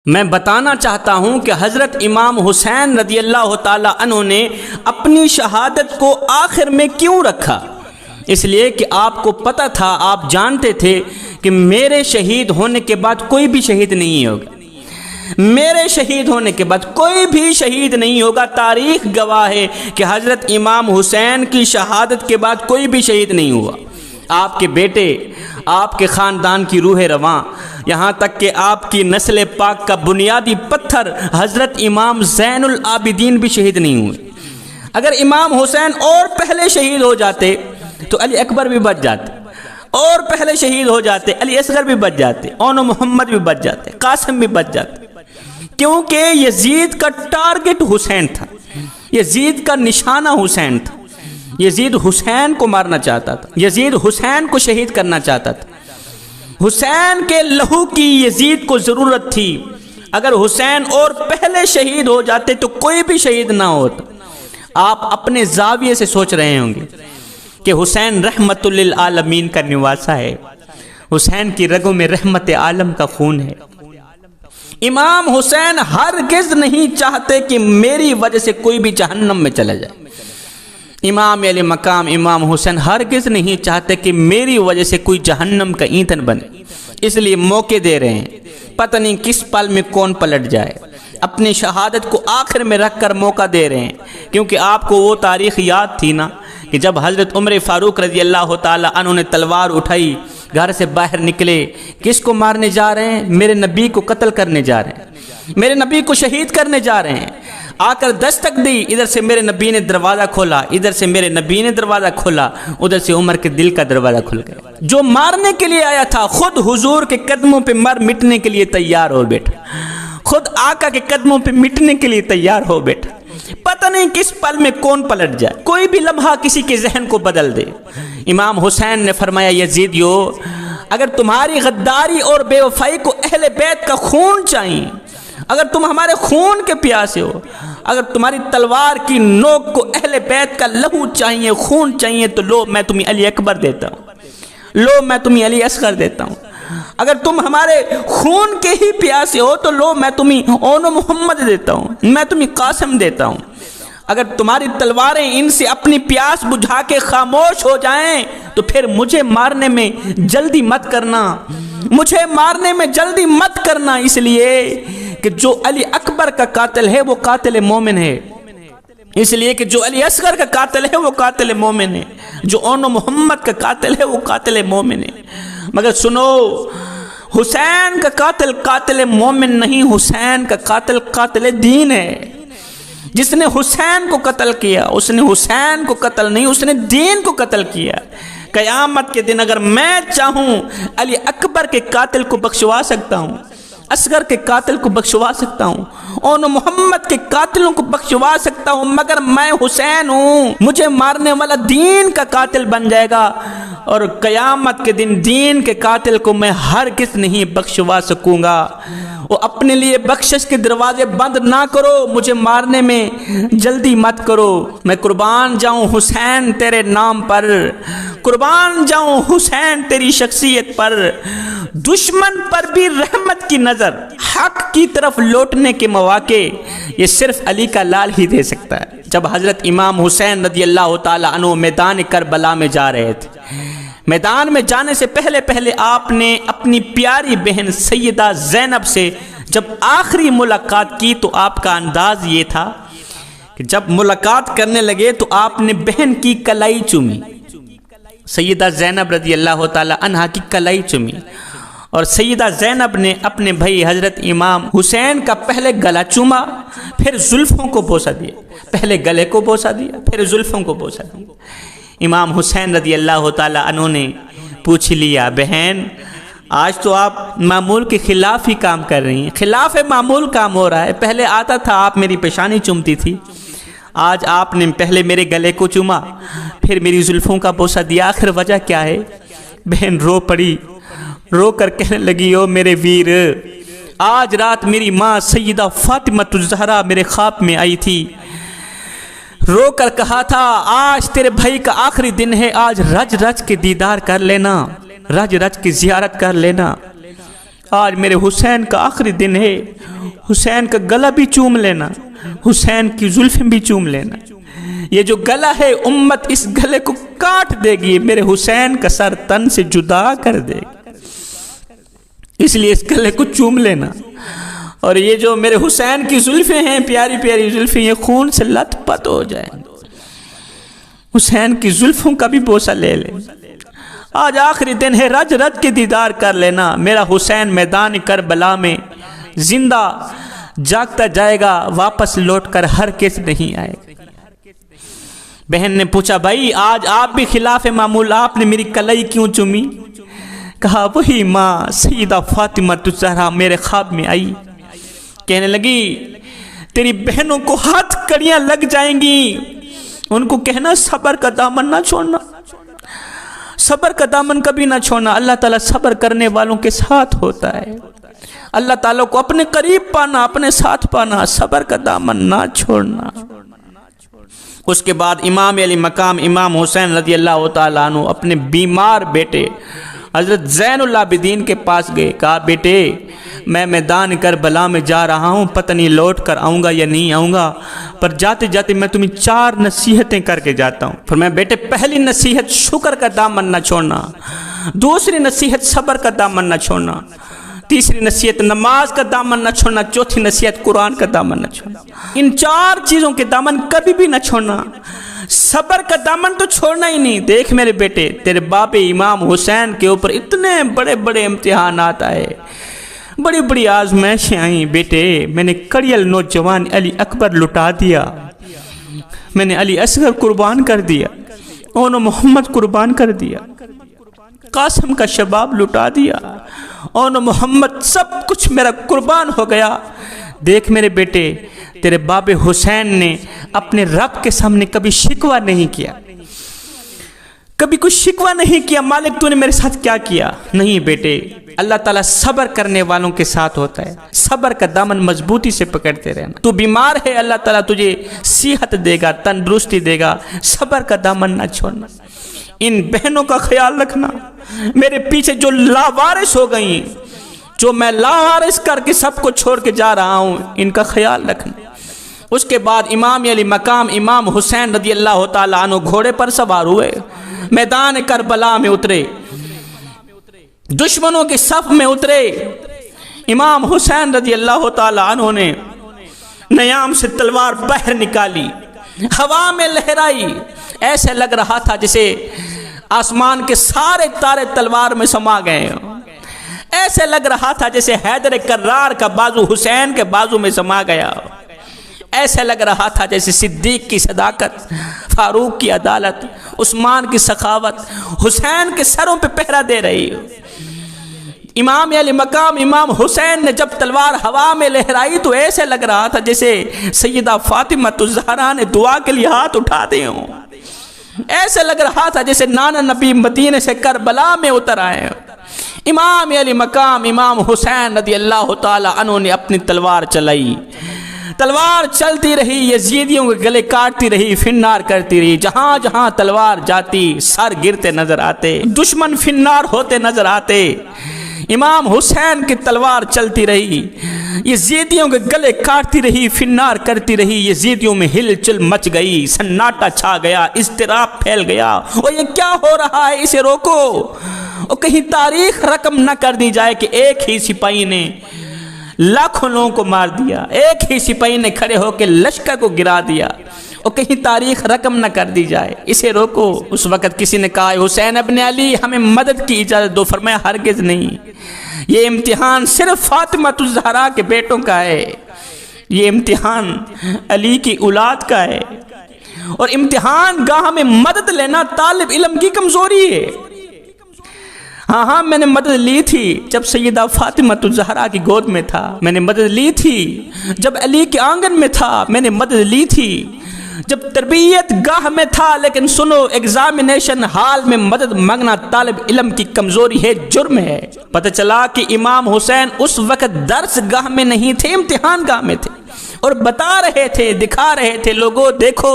मैं बताना चाहता हूँ कि हज़रत इमाम हुसैन रज़ियल्लाहु ताला अन्हु ने अपनी शहादत को आखिर में क्यों रखा। इसलिए कि आपको पता था, आप जानते थे कि मेरे शहीद होने के बाद कोई भी शहीद नहीं होगा। मेरे शहीद होने के बाद कोई भी शहीद नहीं होगा। तारीख़ गवाह है कि हज़रत इमाम हुसैन की शहादत के बाद कोई भी शहीद नहीं हुआ। आपके बेटे, आपके ख़ानदान की रूह रवां, यहाँ तक कि आपकी नस्ल पाक का बुनियादी पत्थर हज़रत इमाम ज़ैनुल आबिदीन भी शहीद नहीं हुए। अगर इमाम हुसैन और पहले शहीद हो जाते तो अली अकबर भी बच जाते, और पहले शहीद हो जाते अली असगर भी बच जाते, ओनो मोहम्मद भी बच जाते, कासिम भी बच जाते। क्योंकि यजीद का टारगेट हुसैन था, यजीद का निशाना हुसैन था। यजीद हुसैन को मारना चाहता था, यजीद हुसैन को शहीद करना चाहता था। हुसैन के लहू की यजीद को ज़रूरत थी। अगर हुसैन और पहले शहीद हो जाते तो कोई भी शहीद ना होता। आप अपने जाविये से सोच रहे होंगे कि हुसैन रहमतुल लिल आलमीन का निवासा है, हुसैन की रगों में रहमत आलम का खून है। इमाम हुसैन हरगिज़ नहीं चाहते कि मेरी वजह से कोई भी जहन्नम में चला जाए। इमाम अली मकाम इमाम हुसैन हरगिज़ नहीं चाहते कि मेरी वजह से कोई जहन्नम का ईंधन बने। इसलिए मौके दे रहे हैं, पता नहीं किस पल में कौन पलट जाए। अपनी शहादत को आखिर में रख कर मौका दे रहे हैं, क्योंकि आपको वो तारीख़ याद थी ना कि जब हज़रत उमर फ़ारूक रज़ियल्लाहु ताला अन्हु ने तलवार उठाई, घर से बाहर निकले, किसको मारने जा रहे हैं? मेरे नबी को कत्ल करने जा रहे हैं, मेरे नबी को शहीद करने जा रहे हैं। आकर दस्तक दी, इधर से मेरे नबी ने दरवाज़ा खोला, इधर से मेरे नबी ने दरवाज़ा खोला, उधर से उमर के दिल का दरवाज़ा खुल गया। जो मारने के लिए आया था खुद हुजूर के कदमों पे मर मिटने के लिए तैयार हो बैठा, खुद आका के कदमों पे मिटने के लिए तैयार हो बैठा। पता नहीं किस पल में कौन पलट जाए, कोई भी लम्हा किसी के जहन को बदल दे। इमाम हुसैन ने फरमाया, यजीदियो, अगर तुम्हारी गद्दारी और बेवफाई को अहले बैत का खून चाहिए, अगर तुम हमारे खून के प्यासे हो, अगर तुम्हारी तलवार की नोक को अहले बैत का लहू चाहिए, खून चाहिए, तो लो मैं तुम्हें अली अकबर देता हूँ, लो मैं तुम्हें अली असगर देता हूँ। अगर तुम हमारे खून के ही प्यासे हो तो लो मैं तुम्हें ओनो मोहम्मद देता हूँ, मैं तुम्हें कासिम देता हूँ। अगर तुम्हारी तलवारें इनसे अपनी प्यास बुझा के खामोश हो जाएं तो फिर मुझे मारने में जल्दी मत करना, मुझे मारने में जल्दी मत करना, इसलिए कि जो अली अकबर का कातिल है वो कातिल मोमिन है, इसलिए कि जो अली असगर का कातिल है वो कातिल मोमिन है, जो ओनो मोहम्मद का कातिल है वो कातिल मोमिन है। मगर सुनो, हुसैन का कातिल कातिल मोमिन नहीं, हुसैन का कातिल कातिल दीन है। जिसने हुसैन को कत्ल किया उसने हुसैन को कत्ल नहीं, उसने दीन को कत्ल किया। क़यामत के दिन अगर मैं चाहूँ अली अकबर के कातिल को बख्शवा सकता हूँ, असगर के कातिल को बख्शवा सकता हूँ, और मोहम्मद के कातिलों को बख्शवा सकता हूँ, मगर मैं हुसैन हूँ, मुझे मारने वाला दीन का कातिल बन जाएगा। और क़यामत के दिन दीन के कातिल को मैं हरगिज़ नहीं बख्शवा सकूँगा। वो अपने लिए बख्शिश के दरवाजे बंद ना करो, मुझे मारने में जल्दी मत करो। मैं कुर्बान जाऊँ हुसैन तेरे नाम पर, कुर्बान जाऊँ हुसैन तेरी शख्सियत पर। दुश्मन पर भी रहमत की नज़र, हक की तरफ लौटने के मौके ये सिर्फ अली का लाल ही दे सकता है। जब हज़रत इमाम हुसैन रज़ियल्लाहु ताला अन्हु मैदान करबला में जा रहे थे, मैदान में जाने से पहले पहले आपने अपनी प्यारी बहन सैयदा ज़ैनब से जब आखिरी मुलाकात की तो आपका अंदाज़ ये था कि जब मुलाकात करने लगे तो आपने बहन की कलाई चूमी, सैयदा ज़ैनब रज़ियल्लाहु ताला अन्हा की कलाई चूमी, और सैयदा ज़ैनब ने अपने भाई हज़रत इमाम हुसैन का पहले गला चूमा, फिर जुल्फ़ों को बोसा दिया, पहले गले को बोसा दिया, फिर जुल्फ़ों को बोसा दिया। इमाम हुसैन रज़ियल्लाहु ताला अन्हु ने पूछ लिया, बहन आज तो आप मामूल के ख़िलाफ़ ही काम कर रही हैं, ख़िलाफ़ मामूल काम हो रहा है। पहले आता था आप मेरी पेशानी चूमती थी, आज आपने पहले मेरे गले को चूमा, फिर मेरी जुल्फ़ों का बोसा दिया, आखिर वजह क्या है? बहन रो पड़ी, रो कर कहने लगी, ओ मेरे वीर, आज रात मेरी माँ सैयदा फ़ातिमतुज़ ज़हरा मेरे ख्वाब में आई थी, रो कर कहा था आज तेरे भाई का आखिरी दिन है, आज रज रज के दीदार कर लेना, रज रज की ज़ियारत कर लेना। आज मेरे हुसैन का आखिरी दिन है, हुसैन का गला भी चूम लेना, हुसैन की जुल्फें भी चूम लेना। ये जो गला है उम्मत इस गले को काट देगी, मेरे हुसैन का सर तन से जुदा कर देगी, इसलिए इस गले को चूम लेना। और ये जो मेरे हुसैन की जुल्फें हैं, प्यारी प्यारी जुल्फें, ये खून से लथपथ हो जाएंगी, हुसैन की जुल्फों का भी बोसा ले ले। आज आखिरी दिन है, रज रज के दीदार कर लेना। मेरा हुसैन मैदान करबला में जिंदा जागता जाएगा, वापस लौटकर हर किस नहीं आएगा। बहन ने पूछा, भाई आज आप भी खिलाफ मामूल, आपने मेरी कलाई क्यों चूमी? कहा, वही माँ सईदा फातिमा ज़हरा मेरे ख्वाब में आई, कहने लगी तेरी बहनों को हाथ कड़ियां लग जाएंगी, उनको कहना सब्र का दामन ना छोड़ना, सब्र का दामन कभी ना छोड़ना। अल्लाह ताला सब्र करने वालों के साथ होता है। अल्लाह ताला को अपने करीब पाना, अपने साथ पाना, सब्र का दामन ना छोड़ना। उसके बाद इमाम अली मकाम इमाम हुसैन रज़ी अल्लाह ताला अन्हु अपने बीमार बेटे हज़रत ज़ैनुल आबिदीन के पास गए। कहा, बेटे मैं मैदान करबला में जा रहा हूँ, पता नहीं लौट कर आऊँगा या नहीं आऊँगा, पर जाते जाते मैं तुम्हें 4 नसीहतें करके जाता हूँ। फिर मैं बेटे, पहली नसीहत शुक्र का दामन न छोड़ना, दूसरी नसीहत सब्र का दामन न छोड़ना, तीसरी नसीहत नमाज का दामन न छोड़ना, चौथी नसीहत कुरान का दामन न छोड़ना। इन 4 चीज़ों के दामन कभी भी न छोड़ना, सब्र का दामन तो छोड़ना ही नहीं। देख मेरे बेटे, तेरे बाप इमाम हुसैन के ऊपर इतने बड़े बड़े इम्तिहान आए, बड़ी बड़ी आजमाइशें आई। बेटे मैंने कड़ियल नौजवान अली अकबर लुटा दिया, मैंने अली असगर कुर्बान कर दिया, ओनो मोहम्मद कुर्बान कर दिया, कासिम का शबाब लुटा दिया, ओनो मोहम्मद, सब कुछ मेरा कुर्बान हो गया। देख मेरे बेटे, तेरे बाबे हुसैन ने अपने रब के सामने कभी शिकवा नहीं किया, कभी कुछ शिकवा नहीं किया, मालिक तूने मेरे साथ क्या किया। नहीं बेटे, अल्लाह ताला सब्र करने वालों के साथ होता है, सब्र का दामन मजबूती से पकड़ते रहना। तू बीमार है, अल्लाह ताला तुझे सेहत देगा, तंदुरुस्ती देगा, सब्र का दामन ना छोड़ना। इन बहनों का ख्याल रखना, मेरे पीछे जो लावारिस हो गई, जो मैं लावारिस करके सबको छोड़ के जा रहा हूँ, इनका ख्याल रखना। उसके बाद इमाम अली मकाम इमाम हुसैन रज़ी अल्लाह ताला अन्हु घोड़े पर सवार हुए, मैदान करबला में उतरे, दुश्मनों के सफ में उतरे। इमाम हुसैन रज़ी अल्लाह ताला अन्हु ने नयाम से तलवार बाहर निकाली, हवा में लहराई, ऐसे लग रहा था जैसे आसमान के सारे तारे तलवार में समा गए हो, ऐसे लग रहा था जैसे हैदर कर्रार का बाजू हुसैन के बाजू में समा गया, ऐसे लग रहा था जैसे सिद्दीक की सदाकत, फारूक की अदालत, उस्मान की सखावत हुसैन के सरों पे पहरा दे रही हो। इमाम अली मकाम इमाम हुसैन ने जब तलवार हवा में लहराई तो ऐसे लग रहा था जैसे सैयदा फातिमा ज़हरा ने दुआ के लिए हाथ उठा दिए हों, ऐसे लग रहा था जैसे नाना नबी मदीने से करबला में उतर आए हो। इमाम अली मकाम इमाम हुसैन रज़ी अल्लाह ताला अन्हु ने अपनी तलवार चलाई, तलवार चलती रही, यजीदियों के गले काटती रही, फिन्नार करती रही। जहां जहां तलवार जाती सर गिरते नजर आते, दुश्मन फिन्नार होते नजर आते। इमाम हुसैन की तलवार चलती रही, यजीदियों के गले काटती रही, फिन्नार करती रही। यजीदियों में हिलचुल मच गई, सन्नाटा छा गया, इज़्तिराब फैल गया। और ये क्या हो रहा है, इसे रोको, और कहीं तारीख रकम न कर दी जाए कि एक ही सिपाही ने लाखों लोगों को मार दिया, एक ही सिपाही ने खड़े होकर लश्कर को गिरा दिया, और कहीं तारीख रकम न कर दी जाए, इसे रोको। उस वक़्त किसी ने कहा, हुसैन इब्ने अली हमें मदद की इजाज़त दो। फरमाया, हरगिज़ नहीं, ये इम्तिहान सिर्फ फातिमा ज़हरा के बेटों का है, ये इम्तिहान अली की औलाद का है, और इम्तिहान गाह में मदद लेना तालिब इल्म की कमज़ोरी है। हाँ हाँ, मैंने मदद ली थी जब सैयदा फातिमा ज़हरा की गोद में था, मैंने मदद ली थी जब अली के आंगन में था, मैंने मदद ली थी जब तरबियत गाह में था। लेकिन सुनो, एग्जामिनेशन हाल में मदद मांगना तालिब इल्म की कमजोरी है, जुर्म है। पता चला कि इमाम हुसैन उस वक़्त दर्स गाह में नहीं थे, इम्तिहान गाह में थे, और बता रहे थे, दिखा रहे थे, लोगों देखो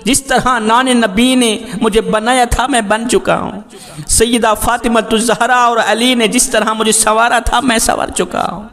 जिस तरह नाने नबी ने मुझे बनाया था मैं बन चुका हूँ। सैयदा फातिमतुज़ ज़हरा और अली ने जिस तरह मुझे संवारा था मैं संवर चुका हूँ।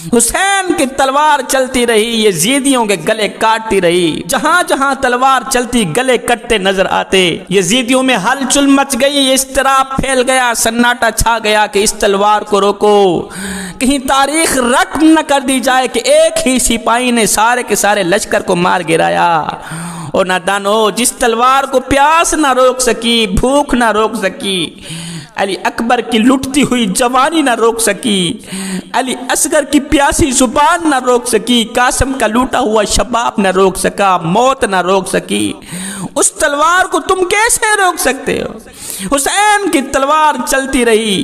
हुसैन की तलवार चलती रही, यजीदियों के गले काटती रही। जहां जहां तलवार चलती गले कटते नजर आते। यजीदियों में हलचल मच गई, इस्तराब फैल गया, सन्नाटा छा गया कि इस तलवार को रोको, कहीं तारीख रट न कर दी जाए कि एक ही सिपाही ने सारे के सारे लश्कर को मार गिराया। और नादानो, जिस तलवार को प्यास ना रोक सकी, भूख ना रोक सकी, अली अकबर की लुटती हुई जवानी ना रोक सकी, अली असगर की प्यासी जुबान ना रोक सकी, कासिम का लूटा हुआ शबाब ना रोक सका, मौत ना रोक सकी, उस तलवार को तुम कैसे रोक सकते हो? हुसैन की तलवार चलती रही,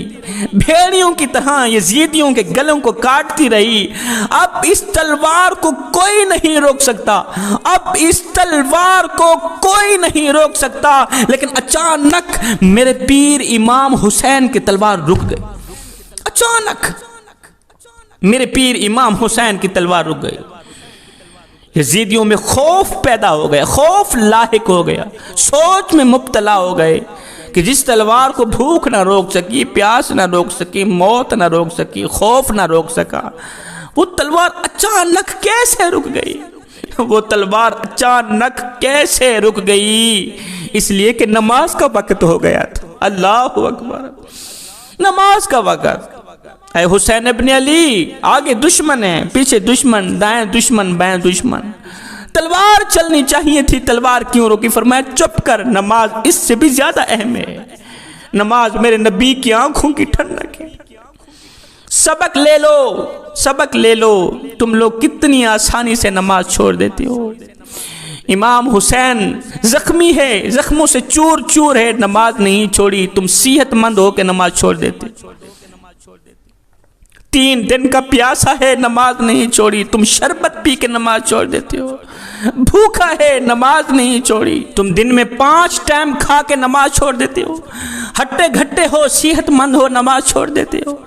भेड़ियों की तरह यजीदियों के गलों को काटती रही। अब इस तलवार को कोई नहीं रोक सकता, अब इस तलवार को कोई नहीं रोक सकता। लेकिन अचानक मेरे पीर इमाम हुसैन की तलवार रुक गई। अचानक मेरे पीर इमाम हुसैन की तलवार रुक गई। यजीदियों में खौफ पैदा हो गया, खौफ लाहिक हो गया, सोच में मुब्तला हो गए कि जिस तलवार को भूख ना रोक सकी, प्यास ना रोक सकी, मौत ना रोक सकी, खौफ ना रोक सका, वो तलवार अचानक कैसे रुक गई? वो तलवार अचानक कैसे रुक गई? इसलिए कि नमाज का वक्त हो गया था। अल्लाह अकबर, नमाज का वक्त। है हुसैन इब्ने अली, आगे दुश्मन है, पीछे दुश्मन, दाएं दुश्मन, बाएं दुश्मन। तलवार चलनी चाहिए थी, तलवार क्यों रोकी? फरमाया चुप कर, नमाज इससे भी ज्यादा अहम है। नमाज मेरे नबी की आंखों की ठंडक है। सबक ले लो, सबक ले लो। तुम लोग कितनी आसानी से नमाज छोड़ देते हो। इमाम हुसैन जख्मी है, जख्मों से चूर चूर है, नमाज नहीं छोड़ी। तुम सेहतमंद हो के नमाज छोड़ देते। 3 दिन का प्यासा है, नमाज नहीं छोड़ी। तुम शरबत पी के नमाज छोड़ देते हो। भूखा है, नमाज नहीं छोड़ी। तुम दिन में 5 टाइम खा के नमाज छोड़ देते हो। हट्टे घट्टे हो, सेहतमंद हो, नमाज छोड़ देते हो।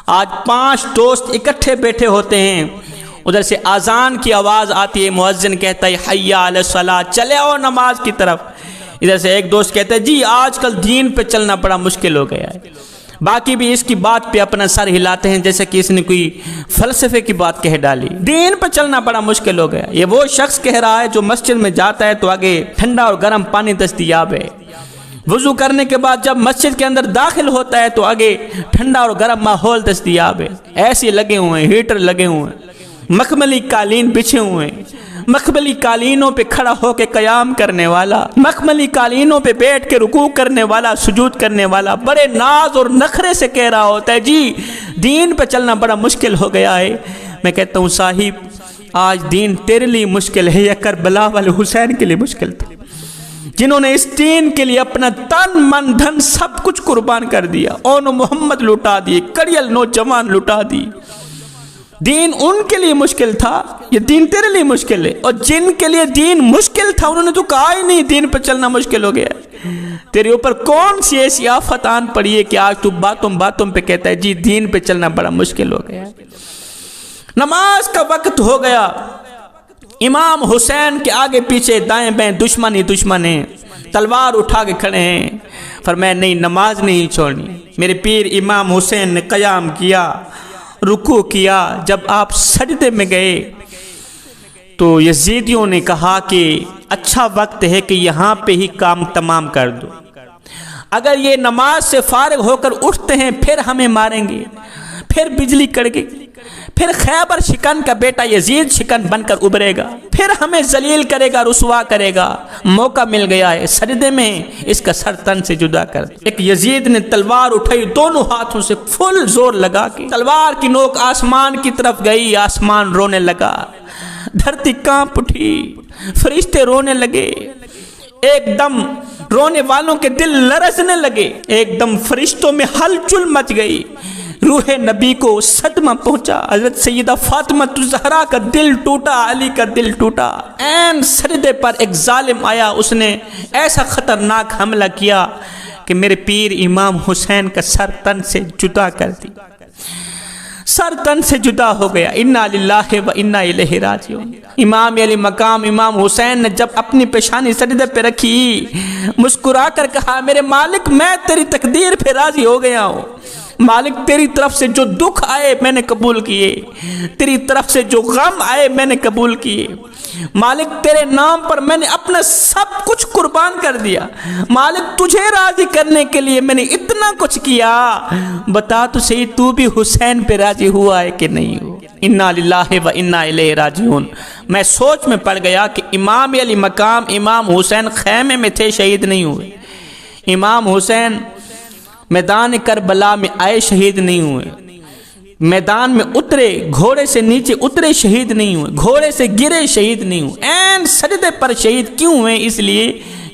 आज 5 दोस्त इकट्ठे बैठे होते हैं, उधर से आज़ान की आवाज़ आती है, मुअज्जिन कहता है हय्या अला सलाह, चले आओ नमाज की तरफ। इधर से एक दोस्त कहता है जी आजकल दीन पे चलना बड़ा मुश्किल हो गया है। बाकी भी इसकी बात पे अपना सर हिलाते हैं जैसे कि इसने कोई फलसफे की बात कह डाली। दीन पे चलना बड़ा मुश्किल हो गया। ये वो शख्स कह रहा है जो मस्जिद में जाता है तो आगे ठंडा और गर्म पानी दस्तयाब है। वुजू करने के बाद जब मस्जिद के अंदर दाखिल होता है तो आगे ठंडा और गर्म माहौल दस्तयाब है। ऐसे लगे हुए हैं, हीटर लगे हुए हैं, मखमली कालीन बिछे हुए हैं, मखमली कालीनों पे खड़ा होकर कयाम करने वाला, मखमली कालीनों पे बैठ के रुकू करने वाला, सुजूद करने वाला बड़े नाज और नखरे से कह रहा होता है जी दीन पे चलना बड़ा मुश्किल हो गया है। मैं कहता हूँ साहिब आज दीन तेरे लिए मुश्किल है या करबला वाले हुसैन के लिए मुश्किल था, जिन्होंने इस दीन के लिए अपना तन मन धन सब कुछ कुर्बान कर दिया। ओन मोहम्मद लुटा दिए, कड़ियल नौजवान लुटा दी। दीन उनके लिए मुश्किल था, ये दीन तेरे लिए मुश्किल है। और जिनके लिए दीन मुश्किल था उन्होंने तो कहा ही नहीं दीन पर चलना मुश्किल हो गया। तेरे ऊपर कौन सी ऐसी आफत आन पड़ी है कि आज तू बातों बातों पे कहता है जी दीन पे चलना बड़ा मुश्किल हो गया। नमाज का वक्त हो गया, इमाम हुसैन के आगे पीछे दाएं बाएं दुश्मन ही दुश्मन है, तलवार उठा के खड़े हैं। फरमाया नहीं नमाज नहीं छोड़नी। मेरे पीर इमाम हुसैन ने कयाम किया, रुकू किया। जब आप सजदे में गए तो यजीदियों ने कहा कि अच्छा वक्त है कि यहाँ पे ही काम तमाम कर दो। अगर ये नमाज से फारिग होकर उठते हैं फिर हमें मारेंगे, फिर बिजली कड़केगी, फिर खैबर शिकन का बेटा यजीद शिकन बनकर उभरेगा, फिर हमें जलील करेगा, रुसवा करेगा। मौका मिल गया है, सजदे में इसका सर तन से जुदा कर दो। एक यजीद ने तलवार उठाई, दोनों हाथों से फुल जोर लगा के तलवार की नोक आसमान की तरफ गई। आसमान रोने लगा, धरती कांप उठी, फरिश्ते रोने लगे। एकदम रोने वालों के दिल लरसने लगे, एकदम फरिश्तों में हलचल मच गई। रूहे नबी को सदमा पहुंचा। हजरत सैयदा फातिमतुज़ ज़हरा का दिल टूटा, अली का दिल टूटा। ऐन सजदे पर एक जालिम आया, उसने ऐसा खतरनाक हमला किया कि मेरे पीर इमाम हुसैन का सर तन से जुदा कर दिया। सर तन से जुदा हो गया। इन्ना लिल्लाहि व इन्ना इलैहि राजिऊन। इमाम अली मकाम इमाम हुसैन ने जब अपनी पेशानी सजदे पे रखी, मुस्कुरा कर कहा, मेरे मालिक मैं तेरी तकदीर पे राजी हो गया हूँ। मालिक तेरी तरफ से जो दुख आए मैंने कबूल किए, तेरी तरफ से जो गम आए मैंने कबूल किए। मालिक तेरे नाम पर मैंने अपना सब कुछ कुर्बान कर दिया। मालिक तुझे राजी करने के लिए मैंने इतना कुछ किया। बता तो सही, तू भी हुसैन पे राजी हुआ है कि नहीं हो? इन्ना लिल्लाहि व इन्ना इलैहि राजिऊन। मैं सोच में पड़ गया कि इमाम अली मकाम इमाम हुसैन खैमे में थे, शहीद नहीं हुए। इमाम हुसैन मैदान करबला में आए, शहीद नहीं हुए। मैदान में उतरे, घोड़े से नीचे उतरे, शहीद नहीं हुए। घोड़े से गिरे, शहीद नहीं हुए। ऐन सजदे पर शहीद क्यों हुए? इसलिए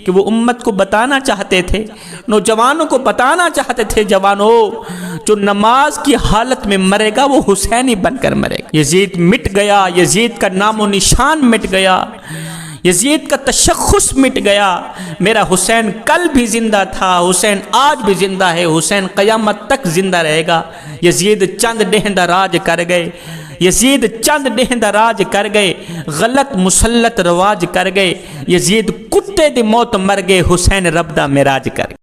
कि वो उम्मत को बताना चाहते थे, नौजवानों को बताना चाहते थे, जवानों जो नमाज की हालत में मरेगा वो हुसैनी बनकर मरेगा। यजीद मिट गया, यजीद का नामो निशान मिट गया, यजीद का तशख्खुस मिट गया। मेरा हुसैन कल भी जिंदा था, हुसैन आज भी जिंदा है, हुसैन क़यामत तक जिंदा रहेगा। यजीद चंद डेहंदा राज कर गए, यजीद चंद डेहंदा राज कर गए, गलत मुसल्लत रवाज कर गए। यजीद कुत्ते दी मौत मर गए, हुसैन रब दा मेराज कर गए।